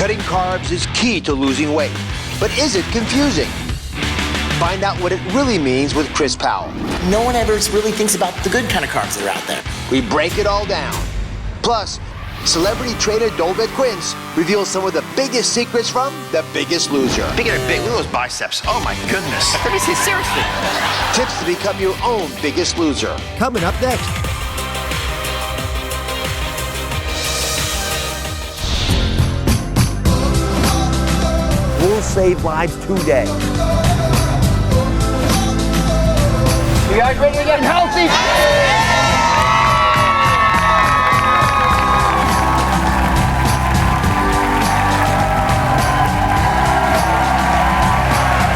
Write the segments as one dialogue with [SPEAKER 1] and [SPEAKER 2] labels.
[SPEAKER 1] Cutting carbs is key to losing weight, but is it confusing? Find out what it really means with Chris Powell.
[SPEAKER 2] No one ever really thinks about the good kind of carbs that are out there.
[SPEAKER 1] We break it all down. Plus, celebrity trainer Dolvet Quince reveals some of the biggest secrets from The Biggest Loser.
[SPEAKER 3] Speaking of big, look at those biceps. Oh my goodness. Let me see, seriously.
[SPEAKER 1] Tips to become your own biggest loser. Coming up next. We'll save lives today. You guys ready to get healthy?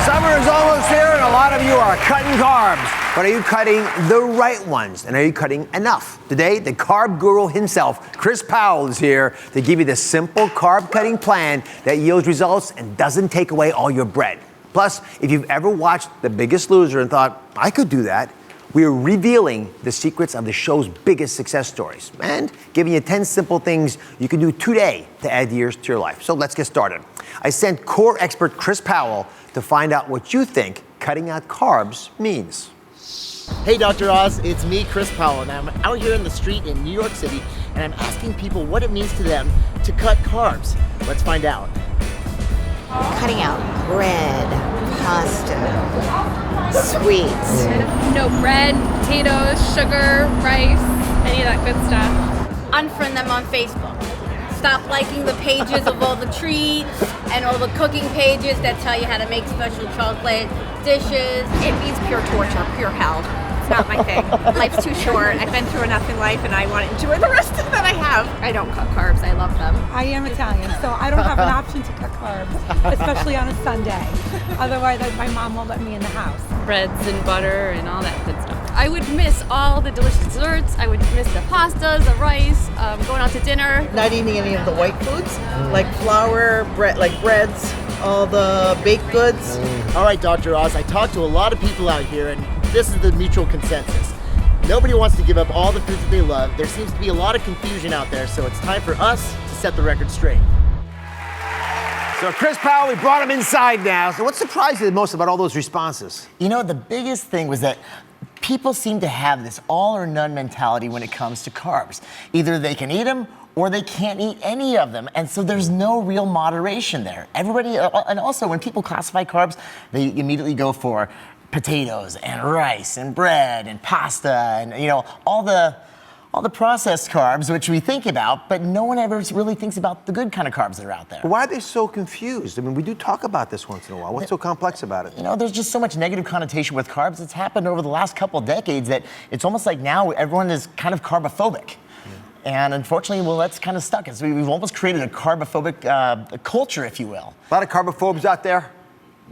[SPEAKER 1] Summer is almost here, and a lot of you are cutting carbs. But are you cutting the right ones? And are you cutting enough? Today, the carb guru himself, Chris Powell, is here to give you the simple carb-cutting plan that yields results and doesn't take away all your bread. Plus, if you've ever watched The Biggest Loser and thought, I could do that, we are revealing the secrets of the show's biggest success stories and giving you 10 simple things you can do today to add years to your life. So let's get started. I sent core expert Chris Powell to find out what you think cutting out carbs means.
[SPEAKER 4] Hey, Dr. Oz, it's me, Chris Powell, and I'm out here in the street in New York City, and I'm asking people what it means to them to cut carbs. Let's find out.
[SPEAKER 5] Cutting out bread, pasta, sweets.
[SPEAKER 6] No bread, potatoes, sugar, rice, any of that good stuff.
[SPEAKER 7] Unfriend them on Facebook. Stop liking the pages of all the treats and all the cooking pages that tell you how to make special chocolate dishes.
[SPEAKER 6] It means pure torture, pure hell. It's not my thing. Life's too short. I've been through enough in life and I want to enjoy the rest that I have. I don't cut carbs. I love them.
[SPEAKER 8] I am Italian, so I don't have an option to cut carbs, especially on a Sunday. Otherwise, my mom won't let me in the house.
[SPEAKER 6] Breads and butter and all that good stuff. I would miss all the delicious desserts. I would miss the pastas, the rice, going out to dinner.
[SPEAKER 9] Not eating any of the white foods, like flour, bread, like breads, all the baked goods.
[SPEAKER 4] All right, Dr. Oz, I talked to a lot of people out here, and this is the mutual consensus. Nobody wants to give up all the foods that they love. There seems to be a lot of confusion out there, so it's time for us to set the record straight.
[SPEAKER 1] So Chris Powell, we brought him inside now. So what surprised you the most about all those responses?
[SPEAKER 2] You know, the biggest thing was that people seem to have this all or none mentality when it comes to carbs. Either they can eat them or they can't eat any of them. And so there's no real moderation there. Everybody, and also when people classify carbs, they immediately go for potatoes and rice and bread and pasta and, you know, all the processed carbs, which we think about, but no one ever really thinks about the good kind of carbs that are out there.
[SPEAKER 1] Why are they so confused? I mean, we do talk about this once in a while. What's so complex about it?
[SPEAKER 2] You know, there's just so much negative connotation with carbs. It's happened over the last couple of decades that it's almost like now everyone is kind of carbophobic. And unfortunately, well, that's kind of stuck. So we've almost created a carbophobic culture, if you will.
[SPEAKER 1] A lot of carbophobes out there?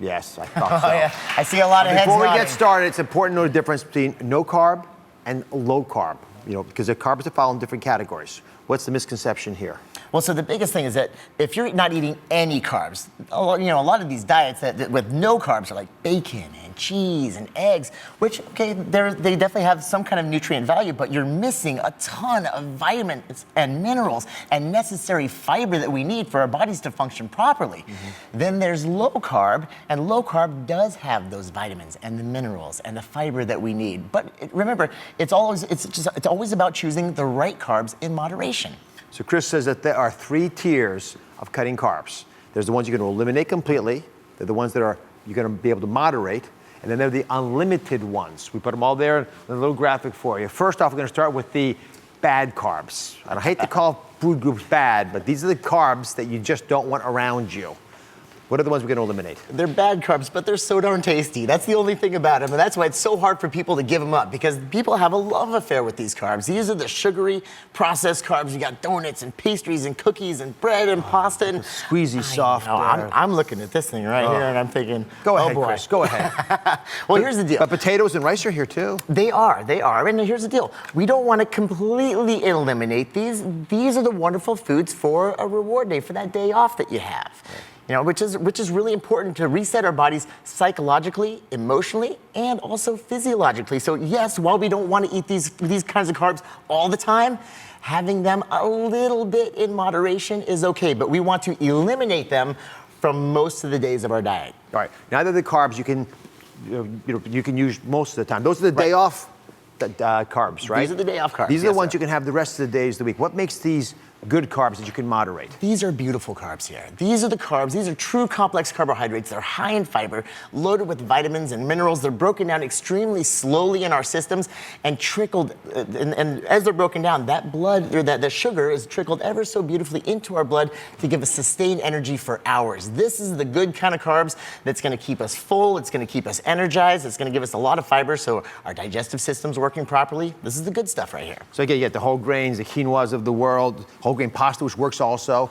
[SPEAKER 1] Yes, I thought so.
[SPEAKER 2] Oh, yeah. I see a lot of heads
[SPEAKER 1] Before we
[SPEAKER 2] nodding.
[SPEAKER 1] get started, it's important to know the difference between no carb and low carb, you know, because the carbs are followed in different categories. What's the misconception here?
[SPEAKER 2] Well, so the biggest thing is that if you're not eating any carbs, a lot of these diets that with no carbs are like bacon and cheese and eggs, which, okay, they definitely have some kind of nutrient value, but you're missing a ton of vitamins and minerals and necessary fiber that we need for our bodies to function properly. Mm-hmm. Then there's low carb, and low carb does have those vitamins and the minerals and the fiber that we need. But remember, it's always about choosing the right carbs in moderation.
[SPEAKER 1] So Chris says that there are 3 tiers of cutting carbs. There's the ones you're going to eliminate completely. They're the ones that you're going to be able to moderate. And then there are the unlimited ones. We put them all there in a little graphic for you. First off, we're going to start with the bad carbs. I hate to call food groups bad, but these are the carbs that you just don't want around you. What are the ones we're going to eliminate?
[SPEAKER 2] They're bad carbs, but they're so darn tasty. That's the only thing about them, and that's why it's so hard for people to give them up, because people have a love affair with these carbs. These are the sugary, processed carbs. You got donuts and pastries and cookies and bread and pasta and
[SPEAKER 1] squeezy soft.
[SPEAKER 2] I'm looking at this thing right here, and I'm thinking,
[SPEAKER 1] go ahead,
[SPEAKER 2] oh boy.
[SPEAKER 1] Chris, go ahead.
[SPEAKER 2] Well, here's the deal.
[SPEAKER 1] But potatoes and rice are here too.
[SPEAKER 2] They are. And here's the deal. We don't want to completely eliminate these. These are the wonderful foods for a reward day, for that day off that you have. Right. You know, which is really important to reset our bodies psychologically, emotionally, and also physiologically. So yes, while we don't want to eat these kinds of carbs all the time, having them a little bit in moderation is okay, but we want to eliminate them from most of the days of our diet.
[SPEAKER 1] All right. Now that the carbs you can use most of the time. Those are the day off carbs, right?
[SPEAKER 2] These are the day off carbs.
[SPEAKER 1] These are the
[SPEAKER 2] yes,
[SPEAKER 1] ones
[SPEAKER 2] sir.
[SPEAKER 1] you can have the rest of the days of the week. What makes these good carbs that you can moderate?
[SPEAKER 2] These are beautiful carbs here. These are the carbs. These are true complex carbohydrates. They're high in fiber, loaded with vitamins and minerals. They're broken down extremely slowly in our systems and trickled. And as they're broken down, that blood or that sugar is trickled ever so beautifully into our blood to give us sustained energy for hours. This is the good kind of carbs that's going to keep us full. It's going to keep us energized. It's going to give us a lot of fiber so our digestive system's working properly. This is the good stuff right here.
[SPEAKER 1] So again, you get the whole grains, the quinoas of the world, whole grain pasta, which works also,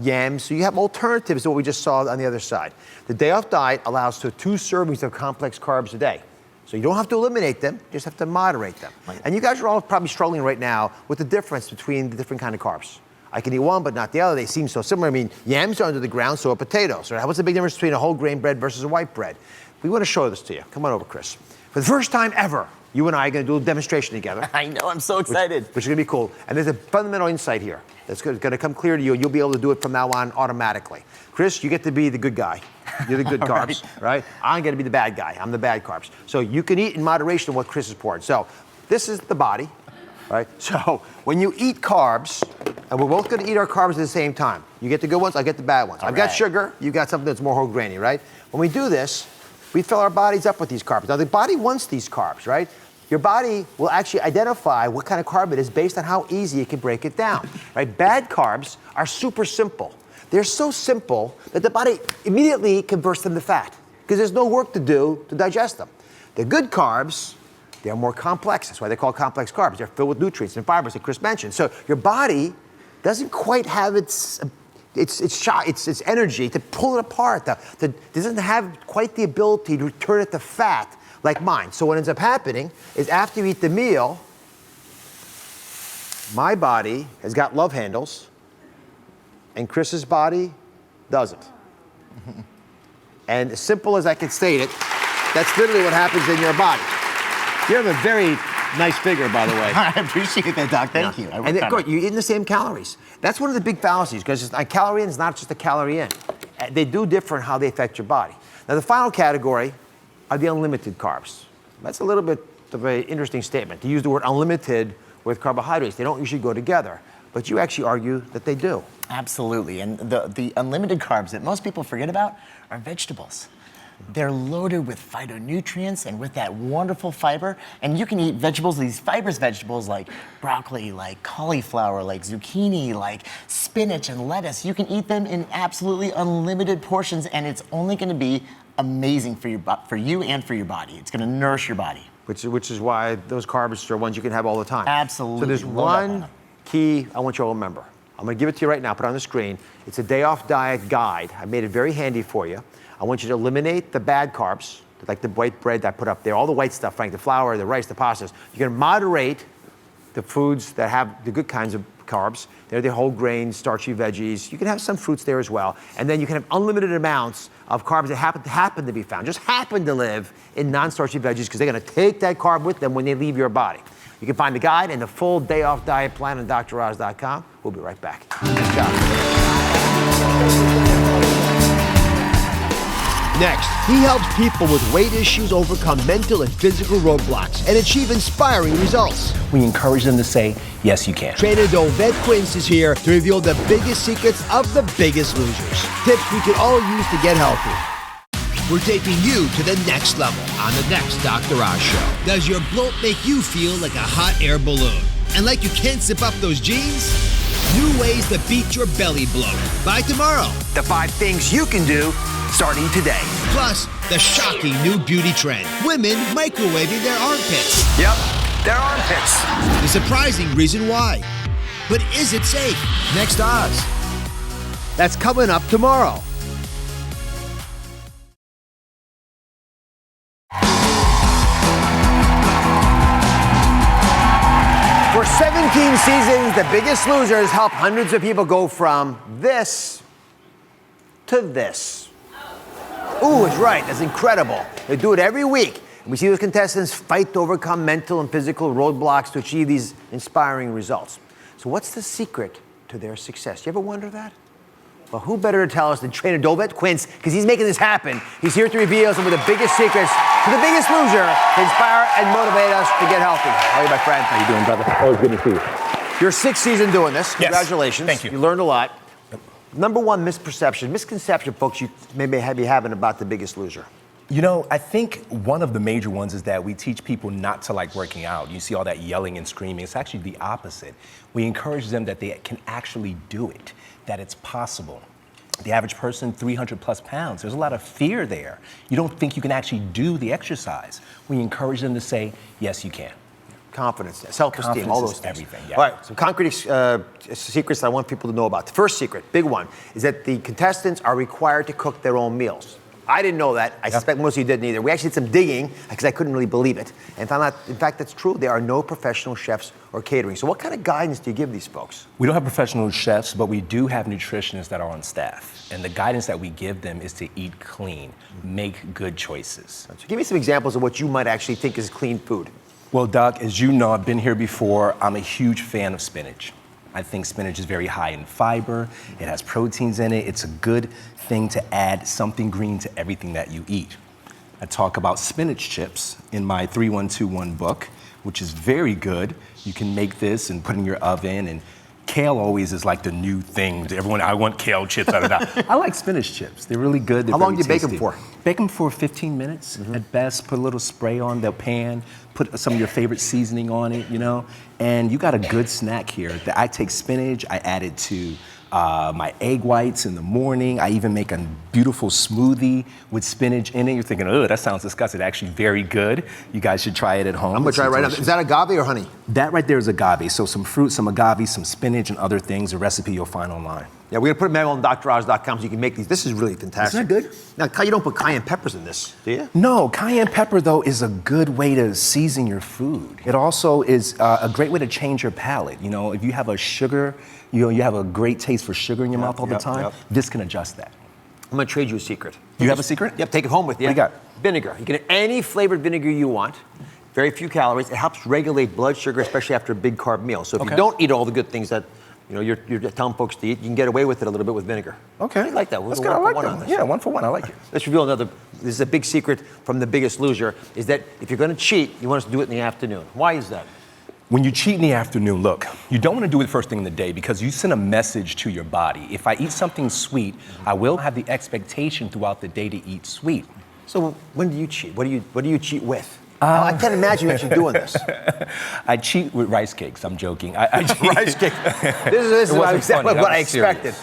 [SPEAKER 1] yams. So you have alternatives to what we just saw on the other side. The day off diet allows for 2 servings of complex carbs a day. So you don't have to eliminate them, you just have to moderate them.
[SPEAKER 2] Right.
[SPEAKER 1] And you guys are all probably struggling right now with the difference between the different kind of carbs. I can eat one, but not the other. They seem so similar. I mean, yams are under the ground, so are potatoes. Right? What's the big difference between a whole grain bread versus a white bread? We want to show this to you. Come on over, Chris. For the first time ever, you and I are going to do a demonstration together.
[SPEAKER 2] I know, I'm so excited.
[SPEAKER 1] Which is going to be cool. And there's a fundamental insight here that's going to come clear to you, and you'll be able to do it from now on automatically. Chris, you get to be the good guy. You're the good carbs, right? I'm going to be the bad guy. I'm the bad carbs. So you can eat in moderation what Chris has poured. So this is the body, right? So when you eat carbs, and we're both going to eat our carbs at the same time. You get the good ones, I get the bad ones. I've got sugar, you got something that's more whole grainy, right? When we do this, we fill our bodies up with these carbs. Now the body wants these carbs, right? Your body will actually identify what kind of carb it is based on how easy it can break it down, right? Bad carbs are super simple. They're so simple that the body immediately converts them to fat because there's no work to do to digest them. The good carbs, they're more complex. That's why they're called complex carbs. They're filled with nutrients and fibers that Chris mentioned. So your body doesn't quite have its energy to pull it apart. It doesn't have quite the ability to turn it to fat like mine. So what ends up happening is after you eat the meal, my body has got love handles and Chris's body doesn't. And as simple as I can state it, that's literally what happens in your body. You have a very nice figure, by the way.
[SPEAKER 2] I appreciate that, Doc. Thank you.
[SPEAKER 1] And then, good, you're eating the same calories. That's one of the big fallacies, because a calorie in is not just a calorie in. They do differ in how they affect your body. Now, the final category are the unlimited carbs. That's a little bit of an interesting statement, to use the word unlimited with carbohydrates. They don't usually go together, but you actually argue that they do.
[SPEAKER 2] Absolutely. And the unlimited carbs that most people forget about are vegetables. They're loaded with phytonutrients and with that wonderful fiber. And you can eat vegetables, these fibrous vegetables like broccoli, like cauliflower, like zucchini, like spinach and lettuce. You can eat them in absolutely unlimited portions, and it's only going to be amazing for you and for your body. It's going to nourish your body.
[SPEAKER 1] Which is why those carbs are ones you can have all the time.
[SPEAKER 2] Absolutely.
[SPEAKER 1] So there's one key I want you all to remember. I'm going to give it to you right now, put it on the screen. It's a day off diet guide. I made it very handy for you. I want you to eliminate the bad carbs, like the white bread that I put up there, all the white stuff, Frank, the flour, the rice, the pastas. You're going to moderate the foods that have the good kinds of carbs. They're the whole grains, starchy veggies. You can have some fruits there as well. And then you can have unlimited amounts of carbs that happen to be found, just happen to live in non-starchy veggies, because they're going to take that carb with them when they leave your body. You can find the guide and the full day off diet plan on DrOz.com. We'll be right back. Good job. Next, he helps people with weight issues overcome mental and physical roadblocks and achieve inspiring results.
[SPEAKER 10] We encourage them to say, yes, you can.
[SPEAKER 1] Trainer Dolvet Quince is here to reveal the biggest secrets of the biggest losers. Tips we can all use to get healthy. We're taking you to the next level on the next Dr. Oz Show. Does your bloat make you feel like a hot air balloon? And like you can't zip up those jeans? New ways to beat your belly bloat. By tomorrow.
[SPEAKER 3] The 5 things you can do starting today.
[SPEAKER 1] Plus, the shocking new beauty trend. Women microwaving their armpits.
[SPEAKER 3] Yep, their armpits.
[SPEAKER 1] The surprising reason why. But is it safe? Next Oz. That's coming up tomorrow. For 17 seasons, The Biggest Losers help hundreds of people go from this to this. Ooh, it's right. That's incredible. They do it every week. And we see those contestants fight to overcome mental and physical roadblocks to achieve these inspiring results. So what's the secret to their success? You ever wonder that? Well, who better to tell us than trainer Dolvet Quince, because he's making this happen. He's here to reveal some of the biggest secrets to the biggest loser to inspire and motivate us to get healthy. How are you, my friend?
[SPEAKER 10] How you doing, brother? Always good to see you.
[SPEAKER 1] Your 6th season doing this.
[SPEAKER 10] Yes.
[SPEAKER 1] Congratulations.
[SPEAKER 10] Thank you.
[SPEAKER 1] You learned a lot. Number one misconception, folks, you may be having about the biggest loser.
[SPEAKER 10] You know, I think one of the major ones is that we teach people not to like working out. You see all that yelling and screaming. It's actually the opposite. We encourage them that they can actually do it, that it's possible. The average person, 300 plus pounds, there's a lot of fear there. You don't think you can actually do the exercise. We encourage them to say, yes, you can.
[SPEAKER 1] Confidence, self-esteem, all those things.
[SPEAKER 10] Everything, yeah.
[SPEAKER 1] All right, some concrete secrets I want people to know about. The first secret, big one, is that the contestants are required to cook their own meals. I didn't know that. I suspect most of you didn't either. We actually did some digging because I couldn't really believe it and found out, in fact, that's true. There are no professional chefs or catering. So what kind of guidance do you give these folks?
[SPEAKER 10] We don't have professional chefs, but we do have nutritionists that are on staff. And the guidance that we give them is to eat clean, make good choices.
[SPEAKER 1] So give me some examples of what you might actually think is clean food.
[SPEAKER 10] Well, Doc, as you know, I've been here before. I'm a huge fan of spinach. I think spinach is very high in fiber. It has proteins in it. It's a good thing to add something green to everything that you eat. I talk about spinach chips in my 3121 book, which is very good. You can make this and put in your oven, and kale always is like the new thing. Everyone, I want kale chips. I like spinach chips. They're really good. They're
[SPEAKER 1] How long do you
[SPEAKER 10] very
[SPEAKER 1] bake them
[SPEAKER 10] tasty.
[SPEAKER 1] for?
[SPEAKER 10] Bake them for 15 minutes at best. Put a little spray on the pan. Put some of your favorite seasoning on it, you know, and you got a good snack here. I take spinach, I add it to my egg whites in the morning. I even make a beautiful smoothie with spinach in it. You're thinking, oh, that sounds disgusting. Actually very good. You guys should try it at home.
[SPEAKER 1] I'm gonna try it right now. Is that agave or honey?
[SPEAKER 10] That right there is agave. So some fruit, some agave, some spinach, and other things. A recipe you'll find online.
[SPEAKER 1] Yeah, we're gonna put them on DrOz.com so you can make these. This is really fantastic.
[SPEAKER 10] Isn't that good?
[SPEAKER 1] Now, you don't put cayenne peppers in this, do you?
[SPEAKER 10] No, cayenne pepper, though, is a good way to season your food. It also is a great way to change your palate. You know, if you have a sugar, you have a great taste for sugar in your mouth all the time, this can adjust that.
[SPEAKER 1] I'm gonna trade you a secret.
[SPEAKER 10] You have a secret?
[SPEAKER 1] Yep, take it home with you.
[SPEAKER 10] What do you got?
[SPEAKER 1] Vinegar. You can get any flavored vinegar you want. Very few calories. It helps regulate blood sugar, especially after a big carb meal. So if you don't eat all the good things that you're telling folks to eat, you can get away with it a little bit with vinegar.
[SPEAKER 10] Okay.
[SPEAKER 1] I like that.
[SPEAKER 10] That's good. I like that. Yeah, 1 for 1. I like it.
[SPEAKER 1] Let's reveal another. This is a big secret from The Biggest Loser, is that if you're going to cheat, you want us to do it in the afternoon. Why is that?
[SPEAKER 10] When you cheat in the afternoon, look, you don't want to do it first thing in the day because you send a message to your body. If I eat something sweet, I will have the expectation throughout the day to eat sweet.
[SPEAKER 1] So when do you cheat? What do you cheat with? I can't imagine you actually doing this.
[SPEAKER 10] I cheat with rice cakes. I'm joking. I cheat.
[SPEAKER 1] Rice cake. This is what I expected.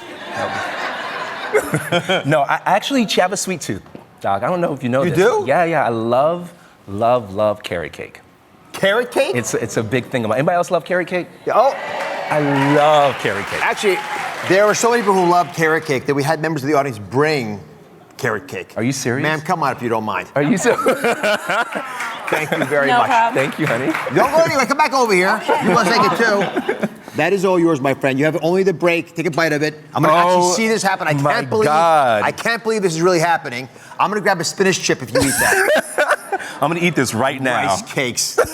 [SPEAKER 10] No, I actually have a sweet tooth, Doc. I don't know if you know this.
[SPEAKER 1] You do?
[SPEAKER 10] Yeah. I love carrot cake.
[SPEAKER 1] Carrot cake?
[SPEAKER 10] It's a big thing of mine. Anybody else love carrot cake?
[SPEAKER 1] Oh.
[SPEAKER 10] I love carrot cake.
[SPEAKER 1] Actually, there are so many people who love carrot cake that we had members of the audience bring carrot cake.
[SPEAKER 10] Are you serious?
[SPEAKER 1] Ma'am, come on if you don't mind.
[SPEAKER 10] Are you serious?
[SPEAKER 1] Thank you very much.
[SPEAKER 8] Problem.
[SPEAKER 10] Thank you, honey.
[SPEAKER 1] Don't go anywhere. Come back over here. You want to take it too? That is all yours, my friend. You have only the break. Take a bite of it. I'm going to actually see this happen. I can't believe this is really happening. I'm going to grab a spinach chip if you eat that.
[SPEAKER 10] I'm going to eat this right now.
[SPEAKER 1] Rice cakes. I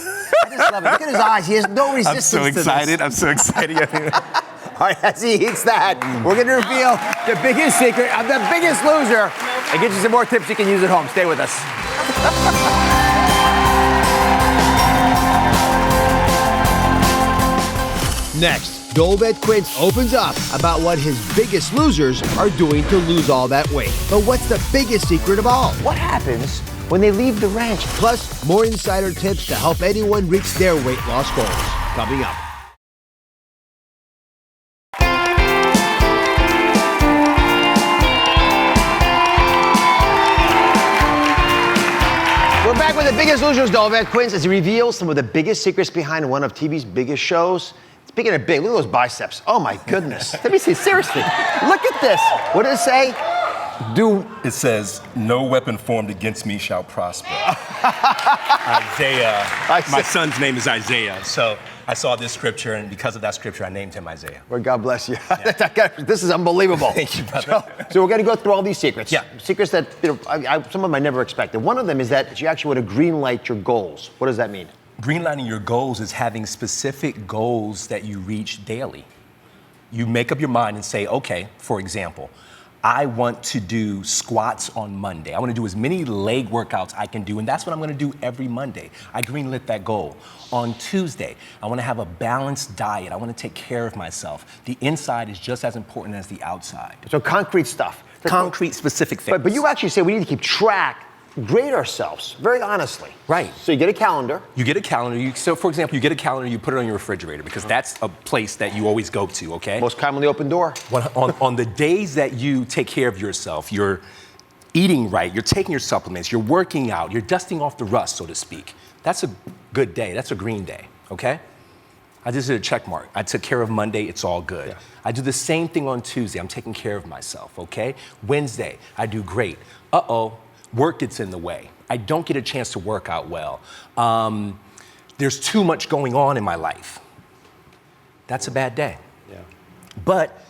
[SPEAKER 1] just love it. Look at his eyes. He has no resistance to this.
[SPEAKER 10] I'm so excited.
[SPEAKER 1] All right, as he eats that, we're going to reveal the biggest secret of The Biggest Loser and get you some more tips you can use at home. Stay with us. Next, Dolvet Quince opens up about what his biggest losers are doing to lose all that weight. But what's the biggest secret of all? What happens when they leave the ranch? Plus, more insider tips to help anyone reach their weight loss goals. Coming up. We're back with The Biggest Losers, Dolvet Quince, as he reveals some of the biggest secrets behind one of TV's biggest shows. Speaking of big, look at those biceps. Oh my goodness. Let me see, seriously. Look at this. What does it say?
[SPEAKER 10] It says, no weapon formed against me shall prosper. Isaiah. My son's name is Isaiah. So I saw this scripture, and because of that scripture, I named him Isaiah.
[SPEAKER 1] Well, God bless you. Yeah. This is unbelievable.
[SPEAKER 10] Thank you, brother.
[SPEAKER 1] So we're going to go through all these secrets.
[SPEAKER 10] Yeah.
[SPEAKER 1] Secrets that some of them I never expected. One of them is that you actually want to green light your goals. What does that mean?
[SPEAKER 10] Greenlighting your goals is having specific goals that you reach daily. You make up your mind and say, okay, for example, I want to do squats on Monday. I want to do as many leg workouts I can do, and that's what I'm going to do every Monday. I greenlit that goal. On Tuesday, I want to have a balanced diet. I want to take care of myself. The inside is just as important as the outside.
[SPEAKER 1] So concrete stuff.
[SPEAKER 10] Concrete, specific things.
[SPEAKER 1] But you actually say we need to keep track, grade ourselves, very honestly.
[SPEAKER 10] Right.
[SPEAKER 1] So you get a calendar.
[SPEAKER 10] You get a calendar. So, for example, you get a calendar, you put it on your refrigerator because that's a place that you always go to, okay?
[SPEAKER 1] Most commonly open door.
[SPEAKER 10] On the days that you take care of yourself, you're eating right, you're taking your supplements, you're working out, you're dusting off the rust, so to speak. That's a good day. That's a green day, okay? I just did a check mark. I took care of Monday, it's all good. Yeah. I do the same thing on Tuesday. I'm taking care of myself, okay? Wednesday, I do great. Work gets in the way. I don't get a chance to work out well. There's too much going on in my life. That's a bad day.
[SPEAKER 1] Yeah.
[SPEAKER 10] But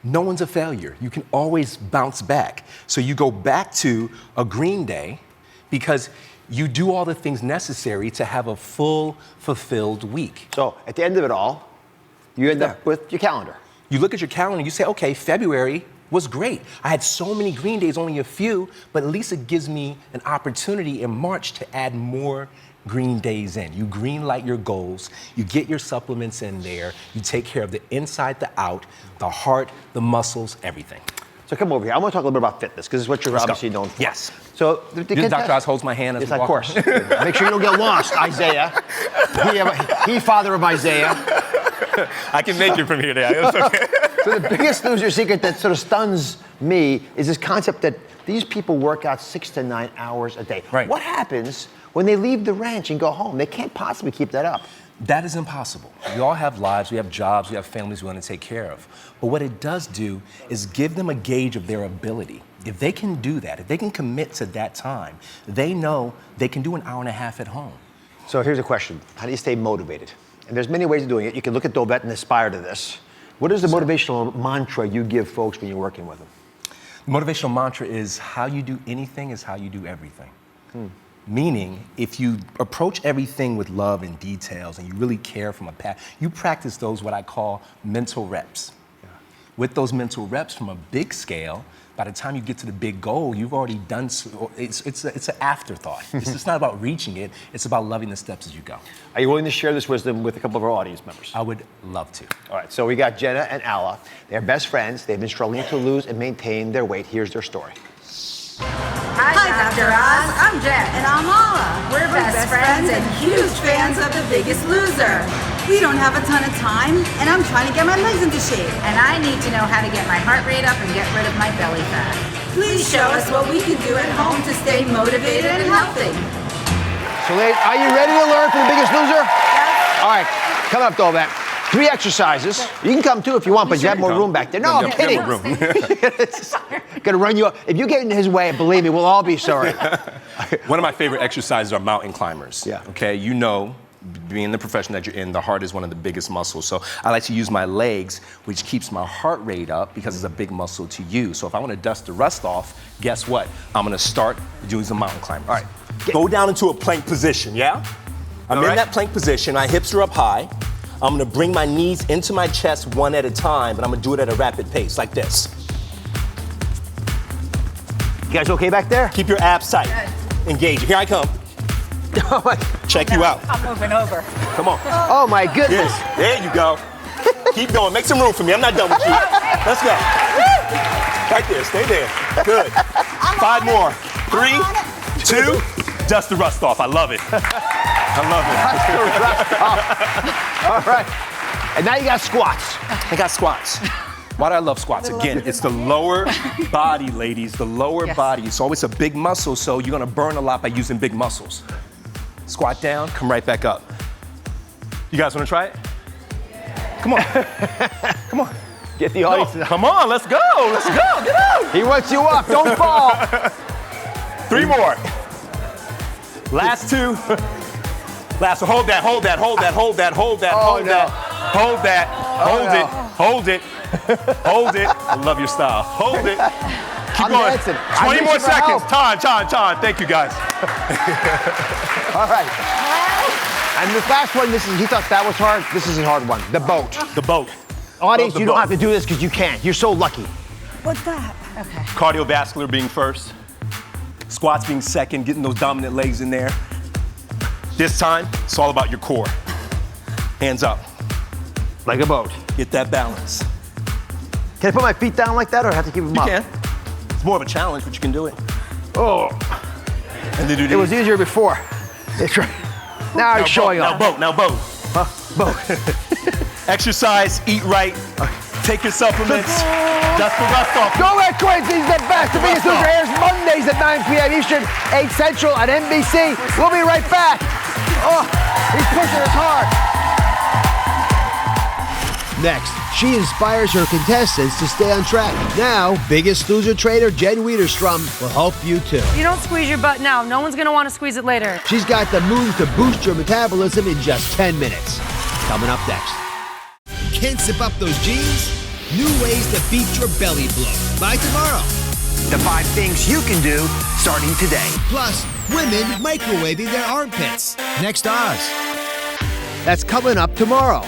[SPEAKER 10] no one's a failure. You can always bounce back. So you go back to a green day because you do all the things necessary to have a full, fulfilled week.
[SPEAKER 1] So at the end of it all, you end up with your calendar.
[SPEAKER 10] You look at your calendar and you say, okay, February was great. I had so many green days, only a few, but at least it gives me an opportunity in March to add more green days in. You green light your goals, you get your supplements in there, you take care of the inside, the out, the heart, the muscles, everything.
[SPEAKER 1] So come over here. I want to talk a little bit about fitness because it's what you're obviously known for.
[SPEAKER 10] Yes.
[SPEAKER 1] So
[SPEAKER 10] Dr. Oz holds my hand as
[SPEAKER 1] yes,
[SPEAKER 10] we
[SPEAKER 1] of
[SPEAKER 10] walk.
[SPEAKER 1] course. Make sure you don't get lost, Isaiah. He father of Isaiah.
[SPEAKER 10] I can make it from here to there. It's okay.
[SPEAKER 1] So the biggest loser secret that sort of stuns me is this concept that these people work out 6 to 9 hours a day.
[SPEAKER 10] Right.
[SPEAKER 1] What happens when they leave the ranch and go home? They can't possibly keep that up.
[SPEAKER 10] That is impossible. We all have lives, we have jobs, we have families we want to take care of. But what it does do is give them a gauge of their ability. If they can do that, if they can commit to that time, they know they can do an hour and a half at home.
[SPEAKER 1] So here's a question. How do you stay motivated? And there's many ways of doing it. You can look at Dolvet and aspire to this. What is the motivational mantra you give folks when you're working with them?
[SPEAKER 10] The motivational mantra is how you do anything is how you do everything. Meaning, if you approach everything with love and details and you really care from a past, you practice those what I call mental reps. Yeah. With those mental reps from a big scale, by the time you get to the big goal, you've already done, it's an afterthought. It's just not about reaching it, it's about loving the steps as you go.
[SPEAKER 1] Are you willing to share this wisdom with a couple of our audience members?
[SPEAKER 10] I would love to.
[SPEAKER 1] All right, so we got Jenna and Alla. They're best friends. They've been struggling to lose and maintain their weight. Here's their story.
[SPEAKER 11] Hi, Dr. Oz. I'm Jen. And I'm Alla. We're best friends and huge fans of The Biggest Loser. We don't have a ton of time, and I'm trying to get my legs into shape.
[SPEAKER 12] And I need to know how to get my heart rate up and get rid of my belly fat.
[SPEAKER 11] Please show us what we can do at home to stay motivated and healthy.
[SPEAKER 1] So, ladies, are you ready to learn from The Biggest Loser?
[SPEAKER 11] Yes.
[SPEAKER 1] All right, come up, Dolvet. 3 exercises. You can come too if you want, but you have more room back there. No, I'm kidding. Gonna run you up. If you get in his way, believe me, we'll all be sorry.
[SPEAKER 10] One of my favorite exercises are mountain climbers.
[SPEAKER 1] Yeah.
[SPEAKER 10] Okay, you know, being the profession that you're in, the heart is one of the biggest muscles. So I like to use my legs, which keeps my heart rate up because it's a big muscle to use. So if I want to dust the rust off, guess what? I'm gonna start doing some mountain climbers. All right, go down into a plank position, yeah? I'm in that plank position, my hips are up high. I'm gonna bring my knees into my chest one at a time, but I'm gonna do it at a rapid pace, like this.
[SPEAKER 1] You guys okay back there?
[SPEAKER 10] Keep your abs tight. Engage. Here I come. Check you out.
[SPEAKER 12] I'm moving over.
[SPEAKER 10] Come on.
[SPEAKER 1] Oh my goodness.
[SPEAKER 10] Yes. There you go. Keep going. Make some room for me. I'm not done with you. Let's go. Right there. Stay there. Good. 5 more. 3, 2. Dust the rust off. I love it. I love it.
[SPEAKER 1] All right. And now you got squats.
[SPEAKER 10] I got squats. Why do I love squats? Again, it's the lower body, ladies, the lower body. It's always a big muscle, so you're gonna burn a lot by using big muscles. Squat down, come right back up. You guys wanna try it? Come on. Come on.
[SPEAKER 1] Get the audience.
[SPEAKER 10] No, come on, let's go. Let's go. Get out.
[SPEAKER 1] He wants you up. Don't fall.
[SPEAKER 10] 3 more. Last 2. Last one. Hold that, hold that, hold that, hold that, hold that, hold that. Hold that. Hold it. Hold it. Hold it. I love your style. Hold it. Keep going.
[SPEAKER 1] Dancing.
[SPEAKER 10] 20 more seconds. Time. Thank you, guys.
[SPEAKER 1] All right. And this last one, he thought that was hard. This is a hard one. The boat.
[SPEAKER 10] The boat.
[SPEAKER 1] Audience, you don't have to do this because you can't. You're so lucky.
[SPEAKER 8] What's that?
[SPEAKER 5] Okay.
[SPEAKER 10] Cardiovascular being first. Squats being second, getting those dominant legs in there. This time, it's all about your core. Hands up.
[SPEAKER 1] Like a boat.
[SPEAKER 10] Get that balance.
[SPEAKER 1] Can I put my feet down like that or have to keep them up?
[SPEAKER 10] You can. It's more of a challenge, but you can do it.
[SPEAKER 1] Oh.
[SPEAKER 10] And then do
[SPEAKER 1] It was easier before. That's right. Now it's showing
[SPEAKER 10] up. Now boat.
[SPEAKER 1] Boat.
[SPEAKER 10] Exercise, eat right, take your supplements. Dust the rust off.
[SPEAKER 1] Dolvet Quince is the best. The Biggest Loser airs Mondays at 9 p.m. Eastern, 8 Central on NBC. We'll be right back. Oh, he's pushing us hard. Next, she inspires her contestants to stay on track. Now, Biggest Loser trainer Jen Wiederstrom will help you too.
[SPEAKER 13] You don't squeeze your butt now. No one's gonna want to squeeze it later.
[SPEAKER 1] She's got the moves to boost your metabolism in just 10 minutes. Coming up next.
[SPEAKER 14] Can't zip up those jeans? New ways to beat your belly bloat. By tomorrow.
[SPEAKER 1] The 5 things you can do starting today.
[SPEAKER 14] Plus, women microwaving their armpits. Next Oz.
[SPEAKER 1] That's coming up tomorrow.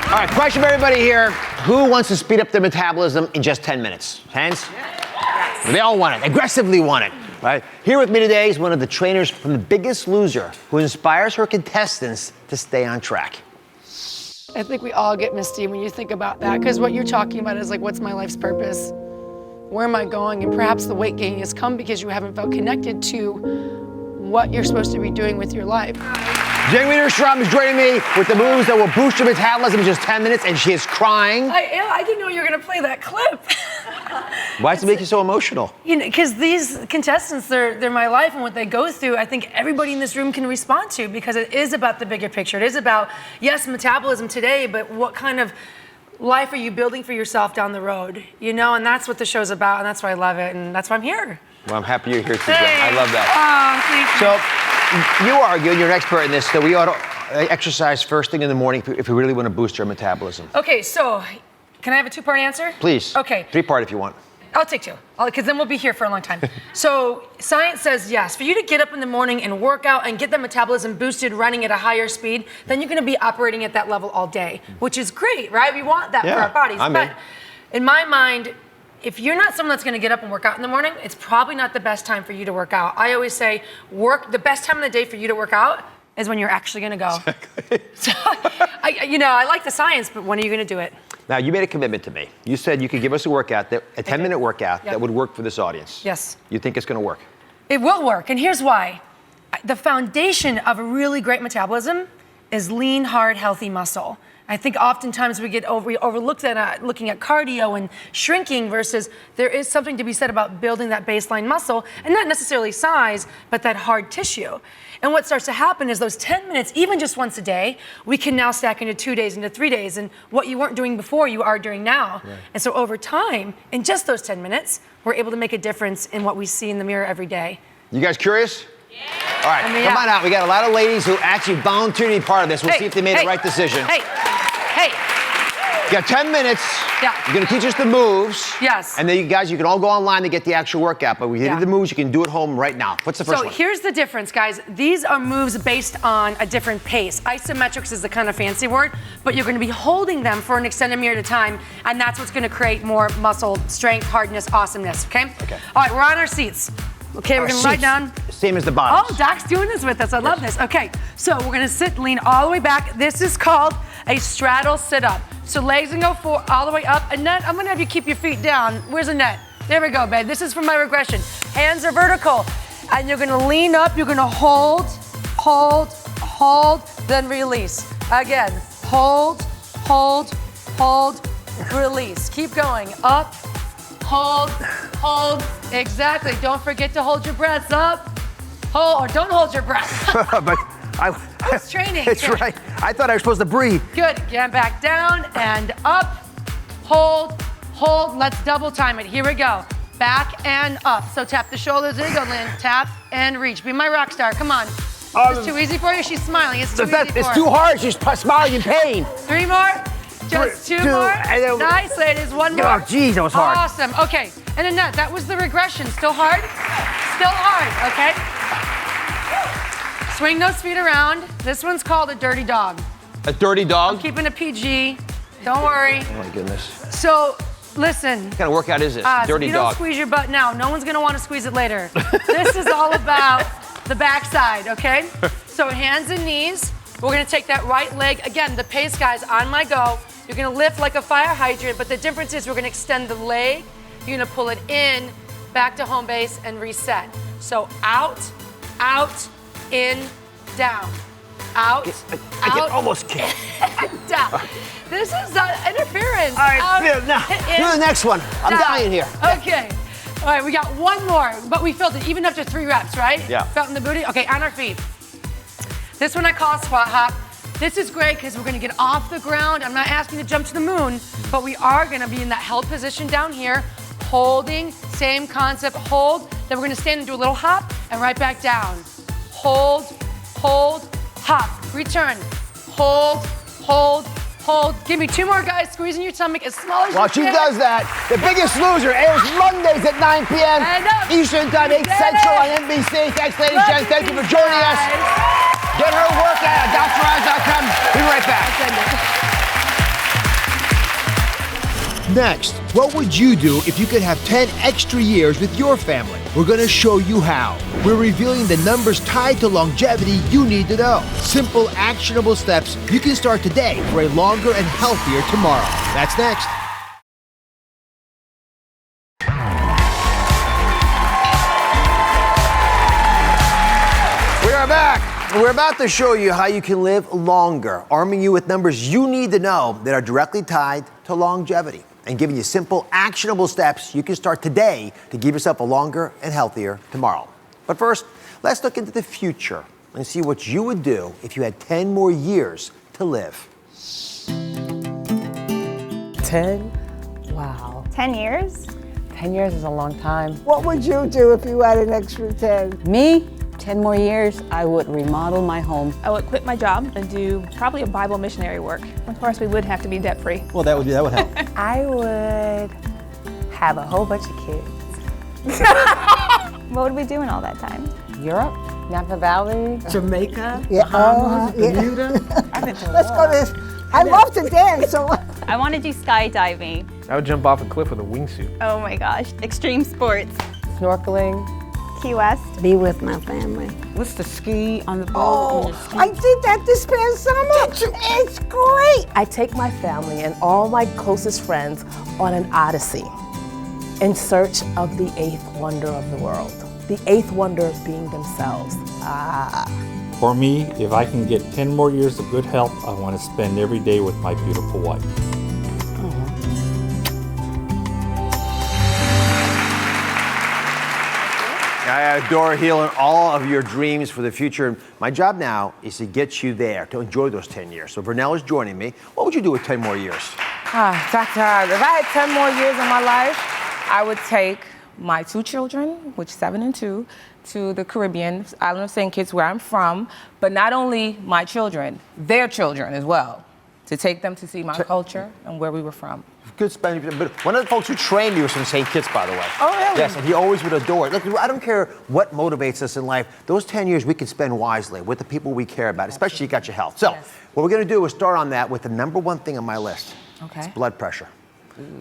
[SPEAKER 1] All right, question for everybody here. Who wants to speed up their metabolism in just 10 minutes? Hands? Yes. They all want it, aggressively want it, right? Here with me today is one of the trainers from The Biggest Loser who inspires her contestants to stay on track.
[SPEAKER 13] I think we all get misty when you think about that, because what you're talking about is like, what's my life's purpose? Where am I going? And perhaps the weight gain has come because you haven't felt connected to what you're supposed to be doing with your life.
[SPEAKER 1] Jen Wiederstrom is joining me with the moves that will boost your metabolism in just 10 minutes, and she is crying.
[SPEAKER 13] I didn't know you were gonna play that clip.
[SPEAKER 1] Why does it make you so emotional?
[SPEAKER 13] You know, because these contestants, they're my life, and what they go through, I think everybody in this room can respond to, because it is about the bigger picture. It is about, yes, metabolism today, but what kind of life are you building for yourself down the road? You know, and that's what the show's about, and that's why I love it, and that's why I'm here.
[SPEAKER 1] Well, I'm happy you're here too, Jen. I love that.
[SPEAKER 13] Oh, thank you.
[SPEAKER 1] So, you argue, and you're an expert in this, that we ought to exercise first thing in the morning if we really want to boost our metabolism.
[SPEAKER 13] Okay, so, can I have a 2-part answer?
[SPEAKER 1] Please.
[SPEAKER 13] Okay.
[SPEAKER 1] 3-part if you want.
[SPEAKER 13] I'll take 2, because then we'll be here for a long time. So science says yes, for you to get up in the morning and work out and get the metabolism boosted running at a higher speed, then you're gonna be operating at that level all day, which is great, right? We want that for our bodies. But in my mind, if you're not someone that's gonna get up and work out in the morning, it's probably not the best time for you to work out. I always say the best time of the day for you to work out is when you're actually gonna go. Exactly. So, I like the science, but when are you gonna do it?
[SPEAKER 1] Now, you made a commitment to me. You said you could give us a workout, a 10-minute workout that would work for this audience.
[SPEAKER 13] Yes.
[SPEAKER 1] You think it's gonna work?
[SPEAKER 13] It will work, and here's why. The foundation of a really great metabolism is lean, hard, healthy muscle. I think oftentimes we overlooked at looking at cardio and shrinking versus there is something to be said about building that baseline muscle, and not necessarily size, but that hard tissue. And what starts to happen is those 10 minutes, even just once a day, we can now stack into 2 days, into 3 days, and what you weren't doing before, you are doing now. Right. And so over time, in just those 10 minutes, we're able to make a difference in what we see in the mirror every day.
[SPEAKER 1] You guys curious? Yeah. All right, come on out. We got a lot of ladies who actually volunteered to be part of this. We'll see if they made the right decision.
[SPEAKER 13] Hey.
[SPEAKER 1] You got 10 minutes. Yeah. You're gonna teach us the moves.
[SPEAKER 13] Yes.
[SPEAKER 1] And then you guys, you can all go online to get the actual workout, but we did the moves, you can do it home right now. What's the first one?
[SPEAKER 13] So here's the difference, guys. These are moves based on a different pace. Isometrics is the kind of fancy word, but you're gonna be holding them for an extended period of time, and that's what's gonna create more muscle strength, hardness, awesomeness, okay? All right, we're on our seats. Okay, we're gonna lie down.
[SPEAKER 1] Same as the bottom.
[SPEAKER 13] Oh, Doc's doing this with us. I love this. Okay, so we're gonna sit, lean all the way back. This is called a straddle sit-up. So legs can go all the way up. Annette, I'm gonna have you keep your feet down. Where's Annette? There we go, babe. This is for my regression. Hands are vertical. And you're gonna lean up, you're gonna hold, then release. Again, hold, release. Keep going, up, hold, exactly. Don't forget to hold your breaths up, or don't hold your breath.
[SPEAKER 1] But
[SPEAKER 13] it's training.
[SPEAKER 1] It's right. I thought I was supposed to breathe.
[SPEAKER 13] Good, get back down and up, hold, let's double time it. Here we go, back and up. So tap the shoulders, there you go, Lynn. Tap and reach, be my rock star, come on. Is this too easy for you? She's smiling, it's too easy for her.
[SPEAKER 1] It's too hard, she's smiling in pain.
[SPEAKER 13] 3 more, Just two
[SPEAKER 1] two,
[SPEAKER 13] more.
[SPEAKER 1] and then-
[SPEAKER 13] Nice, ladies. One more.
[SPEAKER 1] Oh, geez, that was hard.
[SPEAKER 13] Awesome. Okay. And Annette, that was the regression. Still hard? Still hard. Okay. Swing those feet around. This one's called a dirty dog.
[SPEAKER 1] A dirty dog?
[SPEAKER 13] I'm keeping it PG. Don't worry.
[SPEAKER 1] Oh my goodness.
[SPEAKER 13] So, listen.
[SPEAKER 1] What kind of workout is this?
[SPEAKER 13] So
[SPEAKER 1] Dirty
[SPEAKER 13] you
[SPEAKER 1] dog.
[SPEAKER 13] don't squeeze your butt now. No one's gonna want to squeeze it later. This is all about the backside, okay? So hands and knees. We're gonna take that right leg. Again, the pace, guys, on my go. You're gonna lift like a fire hydrant, but the difference is we're gonna extend the leg. You're gonna pull it in, back to home base, and reset. So out, in, down. Out,
[SPEAKER 1] I can almost kick.
[SPEAKER 13] down. This is interference.
[SPEAKER 1] All right,
[SPEAKER 13] Out,
[SPEAKER 1] now,
[SPEAKER 13] in,
[SPEAKER 1] do the next one. I'm
[SPEAKER 13] down.
[SPEAKER 1] dying here.
[SPEAKER 13] Okay. All right, we got one more, but we filled it even after 3 reps, right?
[SPEAKER 1] Yeah.
[SPEAKER 13] Felt in the booty? Okay, on our feet. This one I call a squat hop. This is great because we're gonna get off the ground. I'm not asking you to jump to the moon, but we are gonna be in that held position down here, holding, same concept, hold. Then we're gonna stand and do a little hop and right back down. Hold, hop, return. Hold. Give me 2 more, guys. Squeezing your stomach as small as
[SPEAKER 1] While
[SPEAKER 13] you
[SPEAKER 1] she
[SPEAKER 13] can.
[SPEAKER 1] does that, The Biggest Loser airs Mondays at 9 p.m.
[SPEAKER 13] And up.
[SPEAKER 1] Eastern Time, 8
[SPEAKER 13] Get
[SPEAKER 1] Central
[SPEAKER 13] it.
[SPEAKER 1] on NBC. Thanks, ladies and
[SPEAKER 13] Love
[SPEAKER 1] gents. Thank you
[SPEAKER 13] you
[SPEAKER 1] for joining us.
[SPEAKER 13] guys.
[SPEAKER 1] Get her workout at DrOz.com. We'll be right back.
[SPEAKER 14] Next, what would you do if you could have 10 extra years with your family? We're going to show you how. We're revealing the numbers tied to longevity you need to know. Simple, actionable steps you can start today for a longer and healthier tomorrow. That's next.
[SPEAKER 1] We are back. We're about to show you how you can live longer, arming you with numbers you need to know that are directly tied to longevity, and giving you simple, actionable steps you can start today to give yourself a longer and healthier tomorrow. But first, let's look into the future and see what you would do if you had 10 more years to live.
[SPEAKER 15] 10? Wow.
[SPEAKER 16] 10 years?
[SPEAKER 15] 10 years is a long time.
[SPEAKER 17] What would you do if you had an extra 10?
[SPEAKER 15] Me? 10 more years, I would remodel my home.
[SPEAKER 16] I would quit my job and do probably a Bible missionary work. Of course, we would have to be debt-free.
[SPEAKER 18] Well, that would help.
[SPEAKER 16] I would have a whole bunch of kids. What would we do in all that time?
[SPEAKER 15] Europe, Napa Valley,
[SPEAKER 17] Jamaica,
[SPEAKER 15] Bahamas,
[SPEAKER 17] Bermuda. Let's go to this. I love to dance, so.
[SPEAKER 16] I want to do skydiving.
[SPEAKER 18] I would jump off a cliff with a wingsuit.
[SPEAKER 16] Oh my gosh. Extreme sports.
[SPEAKER 15] snorkeling.
[SPEAKER 16] Key West.
[SPEAKER 17] Be with my family.
[SPEAKER 15] What's the ski on the boat?
[SPEAKER 17] Oh, I did that this past summer. It's great.
[SPEAKER 19] I take my family and all my closest friends on an odyssey in search of the 8th wonder of the world. The 8th wonder being themselves.
[SPEAKER 20] For me, if I can get 10 more years of good health, I want to spend every day with my beautiful wife.
[SPEAKER 1] I adore healing all of your dreams for the future. My job now is to get you there, to enjoy those 10 years. So Vernell is joining me. What would you do with 10 more years?
[SPEAKER 21] Dr. Oz, if I had 10 more years in my life, I would take my 2 children, which 7 and 2, to the Caribbean, island of St. Kitts, where I'm from, but not only my children, their children as well, to take them to see my culture and where we were from.
[SPEAKER 1] Good spending, but one of the folks who trained me was from St. Kitts, by the way.
[SPEAKER 21] Oh, really?
[SPEAKER 1] Yes, and he always would adore it. Look, I don't care what motivates us in life. Those 10 years we can spend wisely with the people we care about, especially you got your health. So, what we're going to do is start on that with the number one thing on my list.
[SPEAKER 21] Okay.
[SPEAKER 1] It's blood pressure.